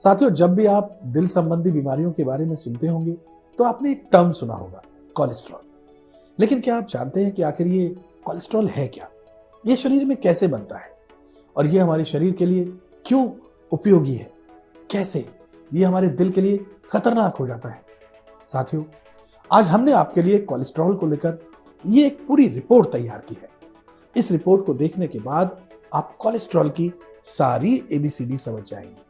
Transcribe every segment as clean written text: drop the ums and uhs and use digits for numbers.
साथियों, जब भी आप दिल संबंधी बीमारियों के बारे में सुनते होंगे तो आपने एक टर्म सुना होगा, कोलेस्ट्रॉल। लेकिन क्या आप जानते हैं कि आखिर ये कोलेस्ट्रॉल है क्या? ये शरीर में कैसे बनता है और ये हमारे शरीर के लिए क्यों उपयोगी है? कैसे ये हमारे दिल के लिए खतरनाक हो जाता है? साथियों, आज हमने आपके लिए कोलेस्ट्रॉल को लेकर ये एक पूरी रिपोर्ट तैयार की है। इस रिपोर्ट को देखने के बाद आप कोलेस्ट्रॉल की सारी एबीसीडी समझ जाएंगे।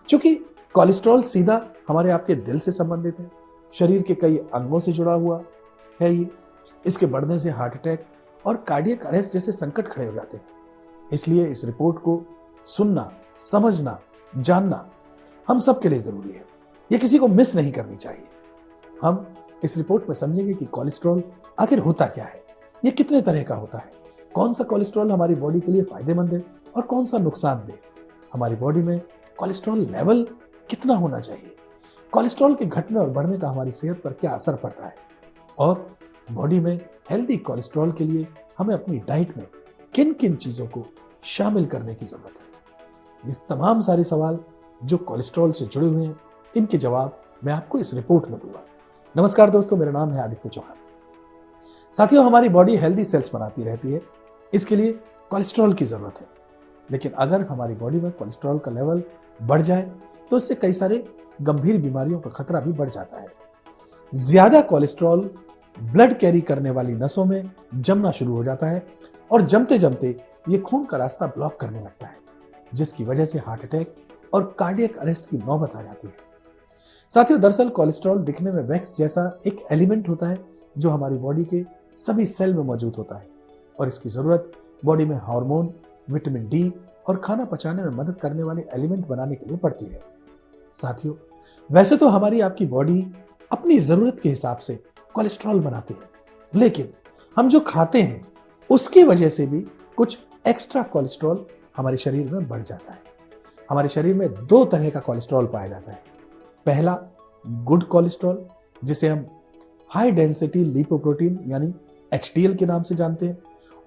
क्योंकि कोलेस्ट्रॉल सीधा हमारे आपके दिल से संबंधित है, शरीर के कई अंगों से जुड़ा हुआ है। ये इसके बढ़ने से हार्ट अटैक और कार्डियक अरेस्ट जैसे संकट खड़े हो जाते हैं। इसलिए इस रिपोर्ट को सुनना, समझना, जानना हम सबके लिए जरूरी है। ये किसी को मिस नहीं करनी चाहिए। हम इस रिपोर्ट में समझेंगे कि कोलेस्ट्रॉल आखिर होता क्या है, ये कितने तरह का होता है, कौन सा कोलेस्ट्रॉल हमारी बॉडी के लिए फायदेमंद है और कौन सा नुकसानदेह, हमारी बॉडी में कोलेस्ट्रॉल लेवल कितना होना चाहिए, कोलेस्ट्रॉल के घटने और बढ़ने का हमारी सेहत पर क्या असर पड़ता है, और बॉडी में हेल्दी कोलेस्ट्रॉल के लिए हमें अपनी डाइट में किन किन चीजों को शामिल करने की जरूरत है। ये तमाम सारे सवाल जो कोलेस्ट्रॉल से जुड़े हुए हैं, इनके जवाब मैं आपको इस रिपोर्ट में दूंगा। नमस्कार दोस्तों, मेरा नाम है आदित्य चौहान। साथियों, हमारी बॉडी हेल्दी सेल्स बनाती रहती है, इसके लिए कोलेस्ट्रॉल की जरूरत है। लेकिन अगर हमारी बॉडी में कोलेस्ट्रॉल का लेवल बढ़ जाए तो इससे कई सारे गंभीर बीमारियों का खतरा भी बढ़ जाता है। ज्यादा कोलेस्ट्रॉल ब्लड कैरी करने वाली नसों में जमना शुरू हो जाता है और जमते जमते ये खून का रास्ता ब्लॉक करने लगता है, जिसकी वजह से हार्ट अटैक और कार्डियक अरेस्ट की नौबत आ जाती है। साथियों, दरअसल कोलेस्ट्रॉल दिखने में वैक्स जैसा एक एलिमेंट होता है जो हमारी बॉडी के सभी सेल में मौजूद होता है और इसकी जरूरत बॉडी में हार्मोन, विटामिन डी और खाना पचाने में मदद करने वाले एलिमेंट बनाने के लिए पड़ती है। साथियों, वैसे तो हमारी आपकी बॉडी अपनी जरूरत के हिसाब से कोलेस्ट्रॉल बनाती है, लेकिन हम जो खाते हैं उसकी वजह से भी कुछ एक्स्ट्रा कोलेस्ट्रॉल हमारे शरीर में बढ़ जाता है। हमारे शरीर में दो तरह का कोलेस्ट्रॉल पाया जाता है। पहला गुड कोलेस्ट्रॉल, जिसे हम हाई डेंसिटी लिपोप्रोटीन यानी एचडीएल के नाम से जानते हैं,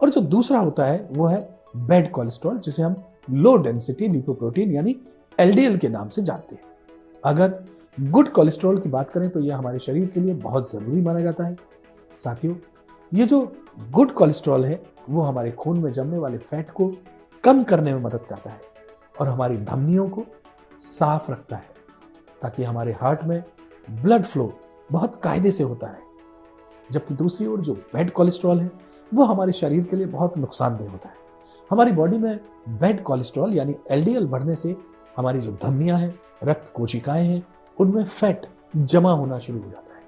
और जो दूसरा होता है वो है बैड कोलेस्ट्रॉल, जिसे हम लो डेंसिटी लिपोप्रोटीन यानी एलडीएल के नाम से जानते हैं। अगर गुड कोलेस्ट्रॉल की बात करें तो यह हमारे शरीर के लिए बहुत जरूरी माना जाता है। साथियों, ये जो गुड कोलेस्ट्रॉल है वो हमारे खून में जमने वाले फैट को कम करने में मदद करता है और हमारी धमनियों को साफ रखता है, ताकि हमारे हार्ट में ब्लड फ्लो बहुत कायदे से होता है। जबकि दूसरी ओर जो बैड कोलेस्ट्रॉल है वो हमारे शरीर के लिए बहुत नुकसानदेह होता है। हमारी बॉडी में बैड कोलेस्ट्रॉल यानी एलडीएल बढ़ने से हमारी जो धमनियां हैं, रक्त कोशिकाएं हैं, उनमें फैट जमा होना शुरू हो जाता है,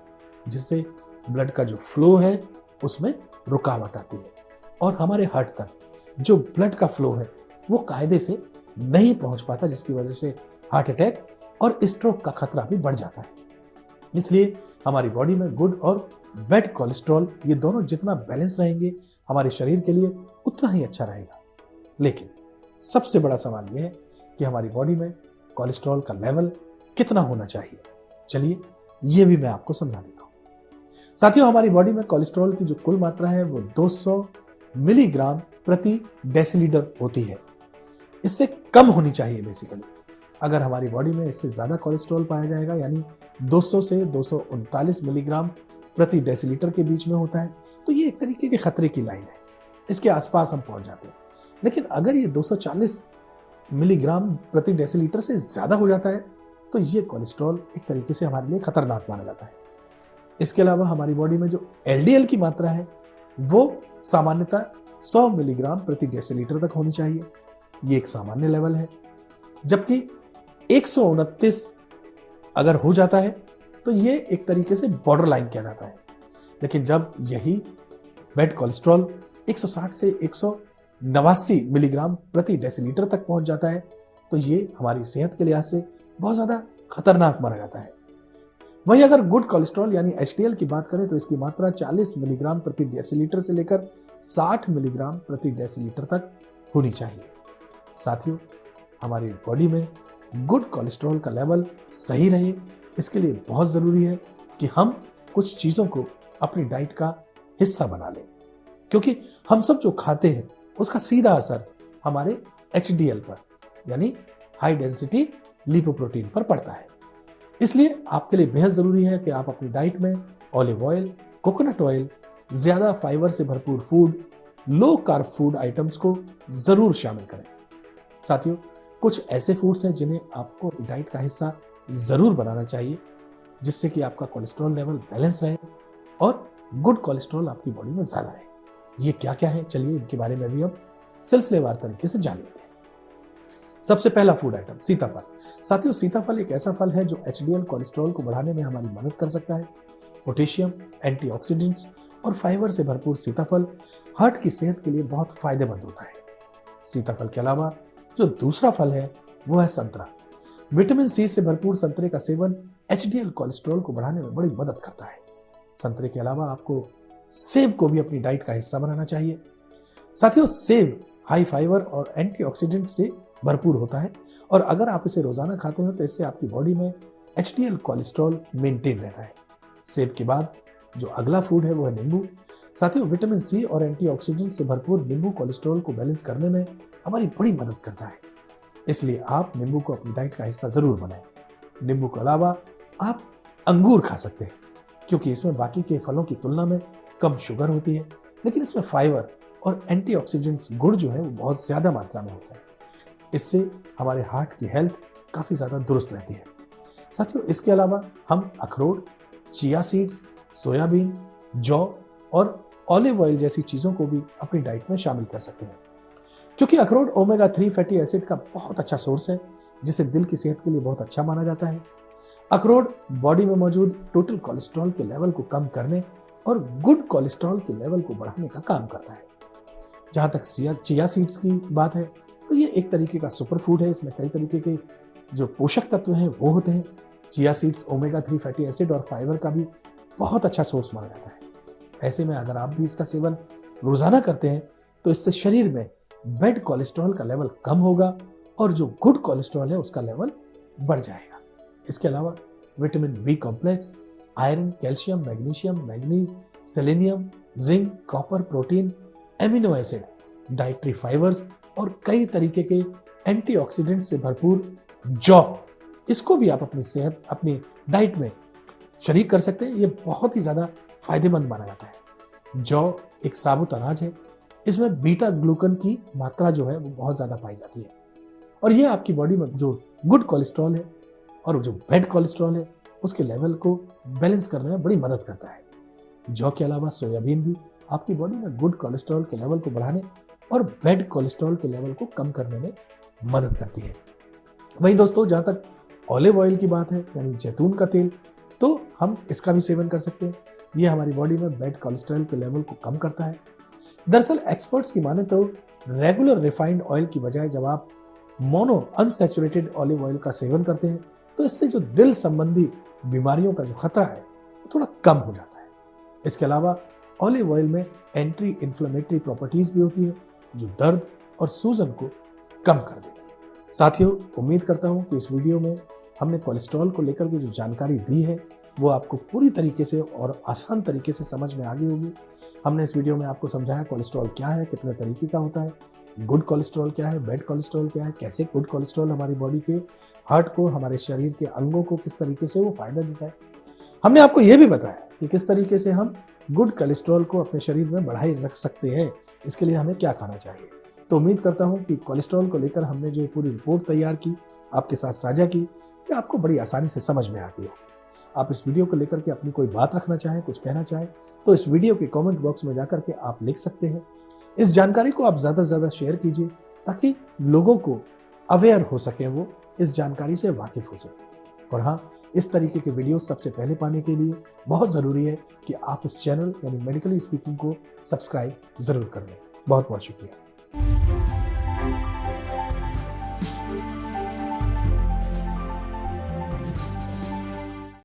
जिससे ब्लड का जो फ्लो है उसमें रुकावट आती है और हमारे हार्ट तक जो ब्लड का फ्लो है वो कायदे से नहीं पहुंच पाता, जिसकी वजह से हार्ट अटैक और स्ट्रोक का खतरा भी बढ़ जाता है। इसलिए हमारी बॉडी में गुड और बैड कोलेस्ट्रॉल ये दोनों जितना बैलेंस रहेंगे हमारे शरीर के लिए उतना ही अच्छा रहेगा। लेकिन सबसे बड़ा सवाल यह है कि हमारी बॉडी में कोलेस्ट्रॉल का लेवल कितना होना चाहिए। चलिए ये भी मैं आपको समझा देता हूँ। साथियों, हमारी बॉडी में कोलेस्ट्रॉल की जो कुल मात्रा है वो 200 मिलीग्राम प्रति डेसीलीटर होती है। इससे कम होनी चाहिए बेसिकली। अगर हमारी बॉडी में इससे ज्यादा कोलेस्ट्रॉल पाया जाएगा, यानी 200 से 239 मिलीग्राम प्रति डेसीलीटर के बीच में होता है, तो ये एक तरीके के खतरे की लाइन है, इसके आसपास हम पहुंच जाते हैं। लेकिन अगर ये 240 मिलीग्राम प्रति डेसीलीटर से ज्यादा हो जाता है तो ये कोलेस्ट्रॉल एक तरीके से हमारे लिए खतरनाक माना जाता है। इसके अलावा हमारी बॉडी में जो एलडीएल की मात्रा है वो सामान्यतः 100 मिलीग्राम प्रति डेसीलीटर तक होनी चाहिए। ये एक सामान्य लेवल है। जबकि 129 अगर हो जाता है तो ये एक तरीके से बॉर्डर लाइन किया जाता है। लेकिन जब यही बैड कोलेस्ट्रॉल 160 से 189 मिलीग्राम प्रति डेसीलीटर तक पहुंच जाता है तो ये हमारी सेहत के लिहाज से बहुत ज्यादा खतरनाक माना जाता है। वहीं अगर गुड कोलेस्ट्रॉल यानी एचडीएल की बात करें तो इसकी मात्रा 40 मिलीग्राम प्रति डेसीलीटर से लेकर 60 मिलीग्राम प्रति डेसीलीटर तक होनी चाहिए। साथियों, हमारी बॉडी में गुड कोलेस्ट्रॉल का लेवल सही रहे, इसके लिए बहुत जरूरी है कि हम कुछ चीजों को अपनी डाइट का हिस्सा बना लें, क्योंकि हम सब जो खाते हैं उसका सीधा असर हमारे एचडीएल पर यानी हाई डेंसिटी लिपोप्रोटीन पर पड़ता है। इसलिए आपके लिए बेहद जरूरी है कि आप अपनी डाइट में ऑलिव ऑयल, कोकोनट ऑयल, ज्यादा फाइबर से भरपूर food, low carb food items को जरूर शामिल करें। साथियों, कुछ ऐसे फूड्स हैं जिन्हें आपको डाइट का हिस्सा जरूर बनाना चाहिए, जिससे कि आपका कोलेस्ट्रॉल लेवल बैलेंस रहे और गुड कोलेस्ट्रॉल आपकी बॉडी में ज्यादा रहे। ये क्या क्या है, चलिए इनके बारे में भी हम सिलसिलेवार तरीके से जान लेते हैं। सबसे पहला फूड आइटम सीताफल। साथियों, सीताफल एक ऐसा फल है जो एचडीएल कोलेस्ट्रॉल को बढ़ाने में हमारी मदद कर सकता है। पोटेशियम, एंटीऑक्सीडेंट्स और फाइबर से भरपूर सीताफल हार्ट की सेहत के लिए बहुत फायदेमंद होता है। सीताफल के अलावा जो दूसरा फल है वो है संतरा। विटामिन सी से भरपूर संतरे का सेवन एचडीएल कोलेस्ट्रॉल को बढ़ाने में बड़ी मदद करता है। संतरे के अलावा आपको सेब को भी अपनी डाइट का हिस्सा बनाना चाहिए। साथियों, सेब हाई फाइबर और एंटीऑक्सीडेंट से भरपूर होता है और अगर आप इसे रोजाना खाते हो तो इससे आपकी बॉडी में एचडीएल कोलेस्ट्रॉल मेंटेन रहता है। सेब के बाद जो अगला फूड है वो है नींबू। साथियों, विटामिन सी और एंटीऑक्सीडेंट से भरपूर नींबू कोलेस्ट्रॉल को बैलेंस करने में हमारी बड़ी मदद करता है। इसलिए आप नींबू को अपनी डाइट का हिस्सा जरूर बनाएं। नींबू के अलावा आप अंगूर खा सकते हैं, क्योंकि इसमें बाकी के फलों की तुलना में कम शुगर होती है, लेकिन इसमें फाइबर और एंटीऑक्सीडेंट्स गुण जो है वो बहुत ज्यादा मात्रा में होता है। इससे हमारे हार्ट की हेल्थ काफी ज्यादा दुरुस्त रहती है। साथियों, इसके अलावा हम अखरोट, चिया सीड्स, सोयाबीन, जौ और ऑलिव ऑयल जैसी चीजों को भी अपनी डाइट में शामिल कर सकते हैं, क्योंकि अखरोट ओमेगा 3 फैटी एसिड का बहुत अच्छा सोर्स है, जिसे दिल की सेहत के लिए बहुत अच्छा माना जाता है। अखरोट बॉडी में मौजूद टोटल कोलेस्ट्रॉल के लेवल को कम करने और गुड कोलेस्ट्रॉल के लेवल को बढ़ाने का काम करता है। जहां तक चिया सीड्स की बात है तो ये एक तरीके का सुपर फूड है। इसमें कई तरीके के जो पोषक तत्व हैं वो होते हैं। Chia seeds omega 3 fatty acid और फाइबर का भी बहुत अच्छा सोर्स माना जाता है। ऐसे में अगर आप भी इसका सेवन रोजाना करते हैं तो इससे शरीर में बैड कोलेस्ट्रॉल का लेवल कम होगा और जो गुड कोलेस्ट्रॉल है उसका लेवल बढ़ जाएगा। इसके अलावा vitamin B complex, iron, calcium, magnesium, manganese, selenium, zinc, copper, protein, amino acid, dietary fibres और कई तरीके के एंटीऑक्सीडेंट से भरपूर जौ, इसको भी आप अपनी सेहत, अपनी डाइट में शरीक कर सकते हैं। ये बहुत ही ज्यादा फायदेमंद माना जाता है। जौ एक साबुत अनाज है। इसमें बीटा ग्लूकन की मात्रा जो है वो बहुत ज्यादा पाई जाती है और ये आपकी बॉडी में जो गुड कोलेस्ट्रॉल है और जो बैड कोलेस्ट्रॉल है उसके लेवल को बैलेंस करने में बड़ी मदद करता है। जौ के अलावा सोयाबीन भी आपकी बॉडी में गुड कोलेस्ट्रॉल के लेवल को बढ़ाने और बैड कोलेस्ट्रॉल के लेवल को कम करने में मदद करती है। वहीं दोस्तों, जहां तक ऑलिव ऑयल की बात है, यानी जैतून का तेल, तो हम इसका भी सेवन कर सकते हैं। यह हमारी बॉडी में बैड कोलेस्ट्रॉल के लेवल को कम करता है। दरअसल एक्सपर्ट्स की माने तो रेगुलर रिफाइंड ऑयल की बजाय जब आप मोनो अनसैचुरेटेड ऑलिव ऑयल का सेवन करते हैं तो इससे जो दिल संबंधी बीमारियों का जो खतरा है वो थोड़ा कम हो जाता है। इसके अलावा ऑलिव ऑयल में एंटी इन्फ्लेमेटरी प्रॉपर्टीज भी होती है जो दर्द और सूजन को कम कर देती है। साथियों, उम्मीद करता हूं कि इस वीडियो में हमने कोलेस्ट्रॉल को लेकर के जो जानकारी दी है वो आपको पूरी तरीके से और आसान तरीके से समझ में आ गई होगी। हमने इस वीडियो में आपको समझाया कोलेस्ट्रॉल क्या है, कितने तरीके का होता है, गुड कोलेस्ट्रॉल क्या है, बैड कोलेस्ट्रॉल क्या है, कैसे गुड कोलेस्ट्रॉल हमारी बॉडी के हार्ट को, हमारे शरीर के अंगों को किस तरीके से वो फायदा देता है। हमने आपको ये भी बताया कि किस तरीके से हम गुड कोलेस्ट्रॉल को अपने शरीर में बढ़ाए रख सकते हैं, इसके लिए हमें क्या खाना चाहिए। तो उम्मीद करता हूं कि कोलेस्ट्रॉल को लेकर हमने जो पूरी रिपोर्ट तैयार की, आपके साथ साझा की, ये आपको बड़ी आसानी से समझ में आती होगी। आप इस वीडियो को लेकर के अपनी कोई बात रखना चाहें, कुछ कहना चाहें, तो इस वीडियो के कमेंट बॉक्स में जाकर के आप लिख सकते हैं। इस जानकारी को आप ज़्यादा से ज़्यादा शेयर कीजिए ताकि लोगों को अवेयर हो सके, वो इस जानकारी से वाकिफ हो सके। और हाँ, इस तरीके के वीडियो सबसे पहले पाने के लिए बहुत ज़रूरी है कि आप इस चैनल यानी मेडिकली स्पीकिंग को सब्सक्राइब ज़रूर कर लें। बहुत बहुत शुक्रिया।